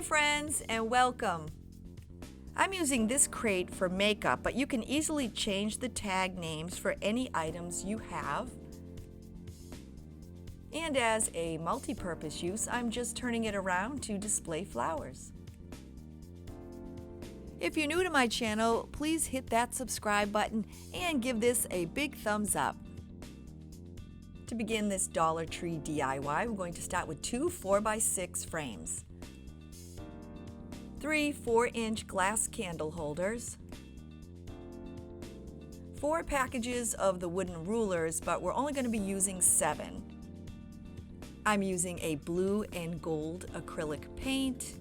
Hi friends and welcome. I'm using this crate for makeup, but you can easily change the tag names for any items you have. And as a multi-purpose use, I'm just turning it around to display flowers. If you're new to my channel, please hit that subscribe button and give this a big thumbs up. To begin this Dollar Tree DIY, we're going to start with two 4x6 frames, 3 4-inch glass candle holders, 4 packages of the wooden rulers, but we're only going to be using 7. I'm using a blue and gold acrylic paint,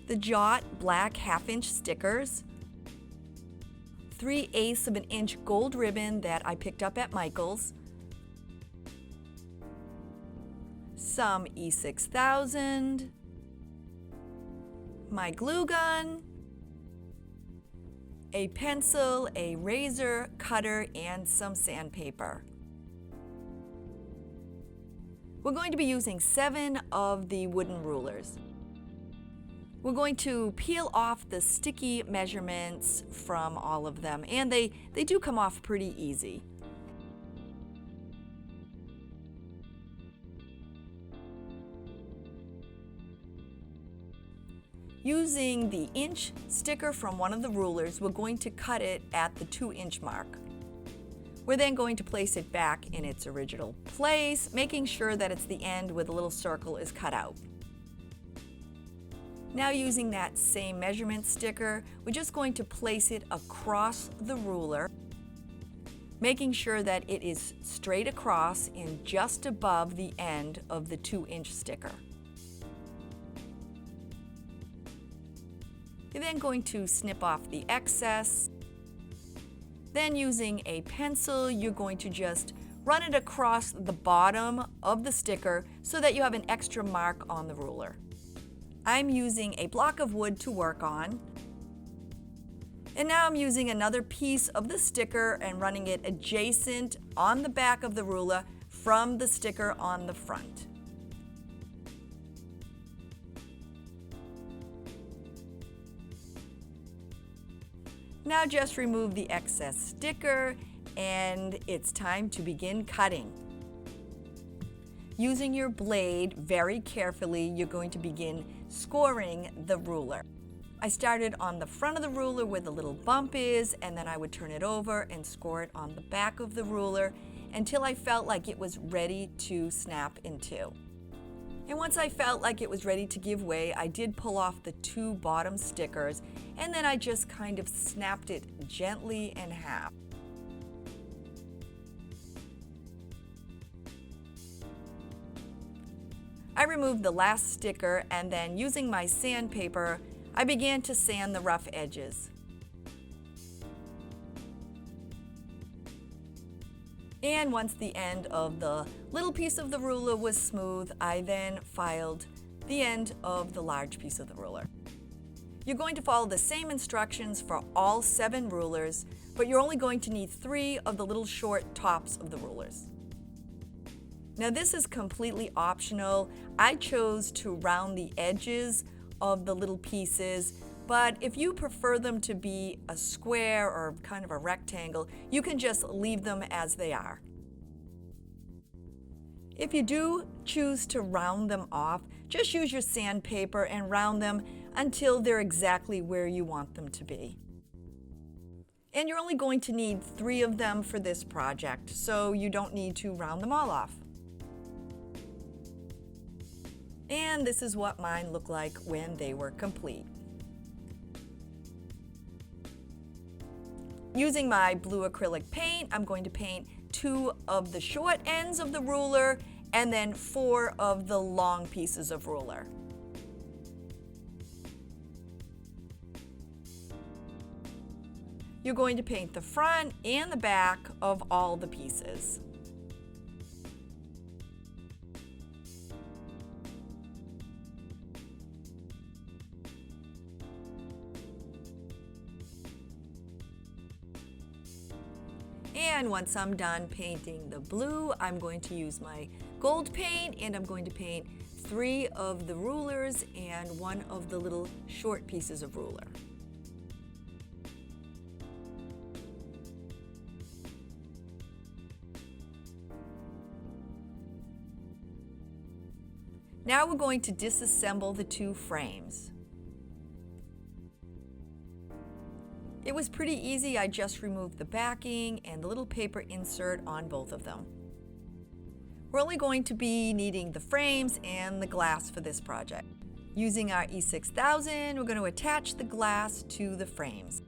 the Jot black 1/2-inch stickers, 3/8 of an inch gold ribbon that I picked up at Michael's, some E6000, my glue gun, a pencil, a razor, cutter, and some sandpaper. We're going to be using 7 of the wooden rulers. We're going to peel off the sticky measurements from all of them, and they do come off pretty easy. Using the inch sticker from one of the rulers, we're going to cut it at the 2-inch mark. We're then going to place it back in its original place, making sure that it's the end where the little circle is cut out. Now using that same measurement sticker, we're just going to place it across the ruler, making sure that it is straight across and just above the end of the 2-inch sticker. You're then going to snip off the excess. Then using a pencil, you're going to just run it across the bottom of the sticker so that you have an extra mark on the ruler. I'm using a block of wood to work on. And now I'm using another piece of the sticker and running it adjacent on the back of the ruler from the sticker on the front. Now just remove the excess sticker and it's time to begin cutting. Using your blade very carefully, you're going to begin scoring the ruler. I started on the front of the ruler where the little bump is, and then I would turn it over and score it on the back of the ruler until I felt like it was ready to snap in two. And once I felt like it was ready to give way, I did pull off the 2 bottom stickers, and then I just kind of snapped it gently in half. I removed the last sticker, and then using my sandpaper, I began to sand the rough edges. And once the end of the little piece of the ruler was smooth, I then filed the end of the large piece of the ruler. You're going to follow the same instructions for all 7 rulers, but you're only going to need 3 of the little short tops of the rulers. Now this is completely optional. I chose to round the edges of the little pieces, but if you prefer them to be a square or kind of a rectangle, you can just leave them as they are. If you do choose to round them off, just use your sandpaper and round them until they're exactly where you want them to be. And you're only going to need 3 of them for this project, so you don't need to round them all off. And this is what mine looked like when they were complete. Using my blue acrylic paint, I'm going to paint 2 of the short ends of the ruler and then 4 of the long pieces of ruler. You're going to paint the front and the back of all the pieces. And once I'm done painting the blue, I'm going to use my gold paint and I'm going to paint 3 of the rulers and 1 of the little short pieces of ruler. Now we're going to disassemble the 2 frames. It was pretty easy. I just removed the backing and the little paper insert on both of them. We're only going to be needing the frames and the glass for this project. Using our E6000, we're going to attach the glass to the frames.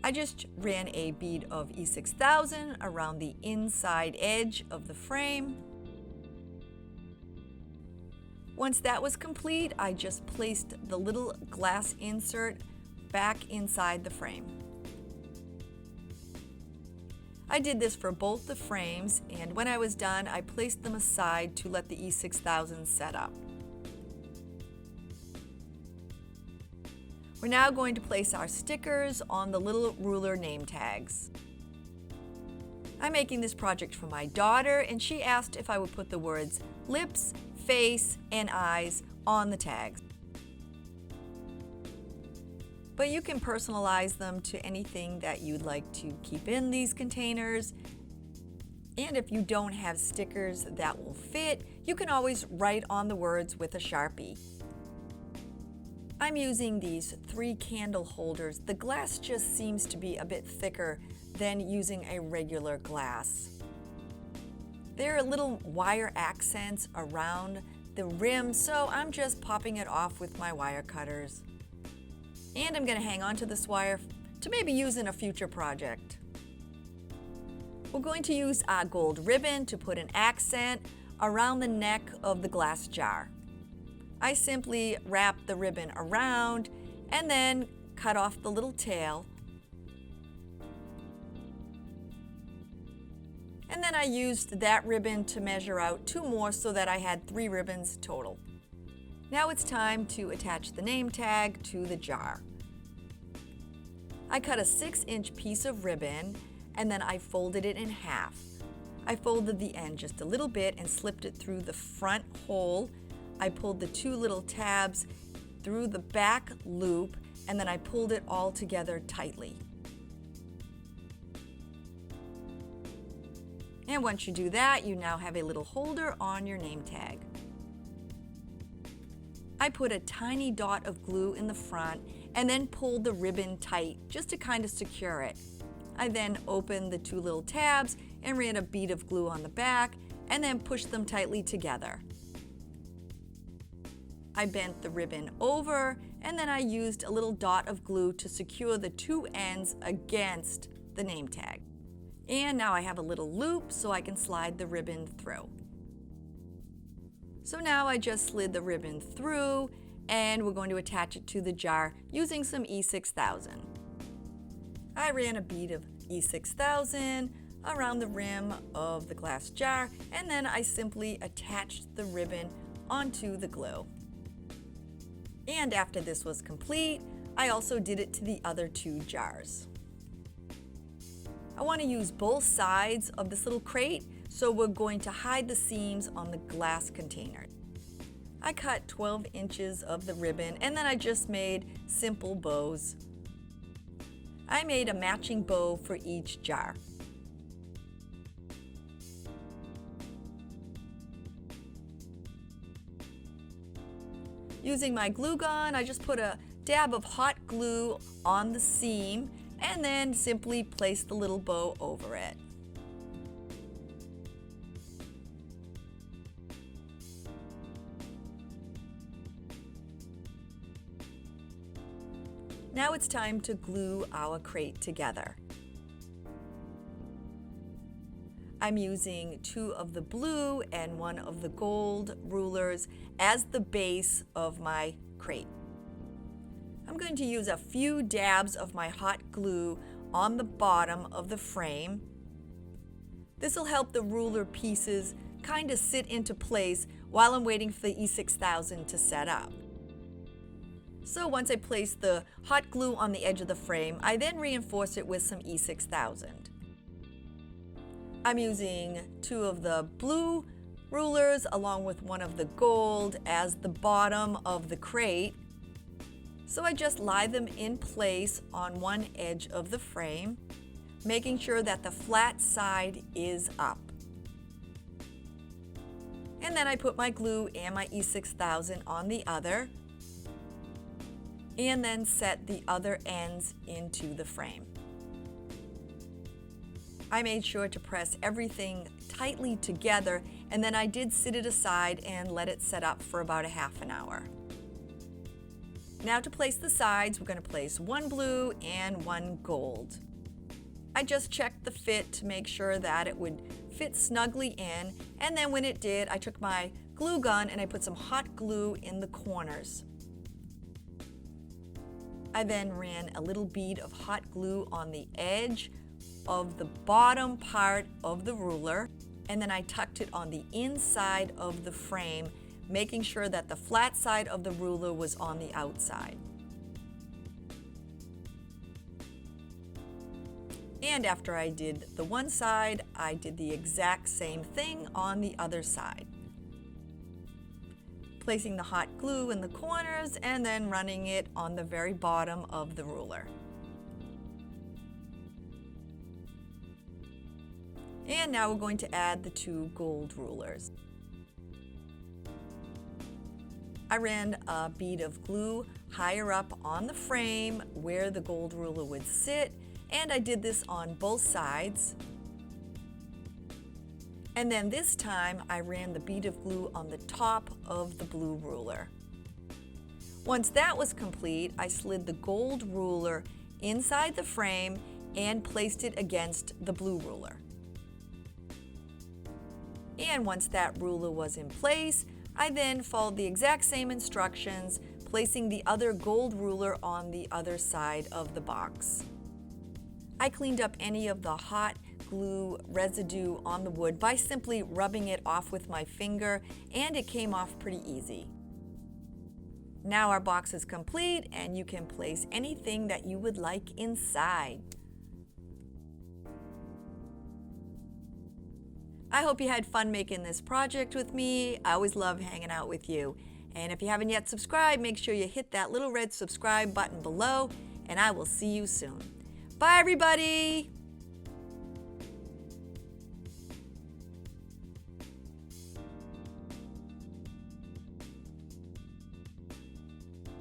I just ran a bead of E6000 around the inside edge of the frame. Once that was complete, I just placed the little glass insert back inside the frame. I did this for both the frames, and when I was done, I placed them aside to let the E6000 set up. We're now going to place our stickers on the little ruler name tags. I'm making this project for my daughter, and she asked if I would put the words lips, face, and eyes on the tags. But you can personalize them to anything that you'd like to keep in these containers. And if you don't have stickers that will fit, you can always write on the words with a Sharpie. I'm using these 3 candle holders. The glass just seems to be a bit thicker than using a regular glass. There are little wire accents around the rim, so I'm just popping it off with my wire cutters. And I'm going to hang on to this wire to maybe use in a future project. We're going to use our gold ribbon to put an accent around the neck of the glass jar. I simply wrap the ribbon around and then cut off the little tail. And then I used that ribbon to measure out 2 more so that I had 3 ribbons total. Now it's time to attach the name tag to the jar. I cut a 6-inch piece of ribbon and then I folded it in half. I folded the end just a little bit and slipped it through the front hole. I pulled the 2 little tabs through the back loop and then I pulled it all together tightly. And once you do that, you now have a little holder on your name tag. I put a tiny dot of glue in the front and then pulled the ribbon tight just to kind of secure it. I then opened the 2 little tabs and ran a bead of glue on the back and then pushed them tightly together. I bent the ribbon over and then I used a little dot of glue to secure the 2 ends against the name tag. And now I have a little loop so I can slide the ribbon through. So now I just slid the ribbon through and we're going to attach it to the jar using some E6000. I ran a bead of E6000 around the rim of the glass jar and then I simply attached the ribbon onto the glue. And after this was complete, I also did it to the other 2 jars. I want to use both sides of this little crate, so we're going to hide the seams on the glass container. I cut 12 inches of the ribbon and then I just made simple bows. I made a matching bow for each jar. Using my glue gun, I just put a dab of hot glue on the seam and then simply place the little bow over it. Now it's time to glue our crate together. I'm using 2 of the blue and 1 of the gold rulers as the base of my crate. I'm going to use a few dabs of my hot glue on the bottom of the frame. This will help the ruler pieces kind of sit into place while I'm waiting for the E6000 to set up. So once I place the hot glue on the edge of the frame, I then reinforce it with some E6000. I'm using 2 of the blue rulers along with one of the gold as the bottom of the crate. So I just lie them in place on one edge of the frame, making sure that the flat side is up. And then I put my glue and my E6000 on the other, and then set the other ends into the frame. I made sure to press everything tightly together, and then I did sit it aside and let it set up for about a half an hour. Now to place the sides, we're going to place one blue and one gold. I just checked the fit to make sure that it would fit snugly in, and then when it did, I took my glue gun and I put some hot glue in the corners. I then ran a little bead of hot glue on the edge of the bottom part of the ruler, and then I tucked it on the inside of the frame, making sure that the flat side of the ruler was on the outside. And after I did the one side, I did the exact same thing on the other side. Placing the hot glue in the corners and then running it on the very bottom of the ruler. And now we're going to add the two gold rulers. I ran a bead of glue higher up on the frame where the gold ruler would sit, and I did this on both sides. And then this time I ran the bead of glue on the top of the blue ruler. Once that was complete, I slid the gold ruler inside the frame and placed it against the blue ruler. And once that ruler was in place, I then followed the exact same instructions, placing the other gold ruler on the other side of the box. I cleaned up any of the hot glue residue on the wood by simply rubbing it off with my finger, and it came off pretty easy. Now our box is complete and you can place anything that you would like inside. I hope you had fun making this project with me. I always love hanging out with you. And if you haven't yet subscribed, make sure you hit that little red subscribe button below, and I will see you soon. Bye, everybody!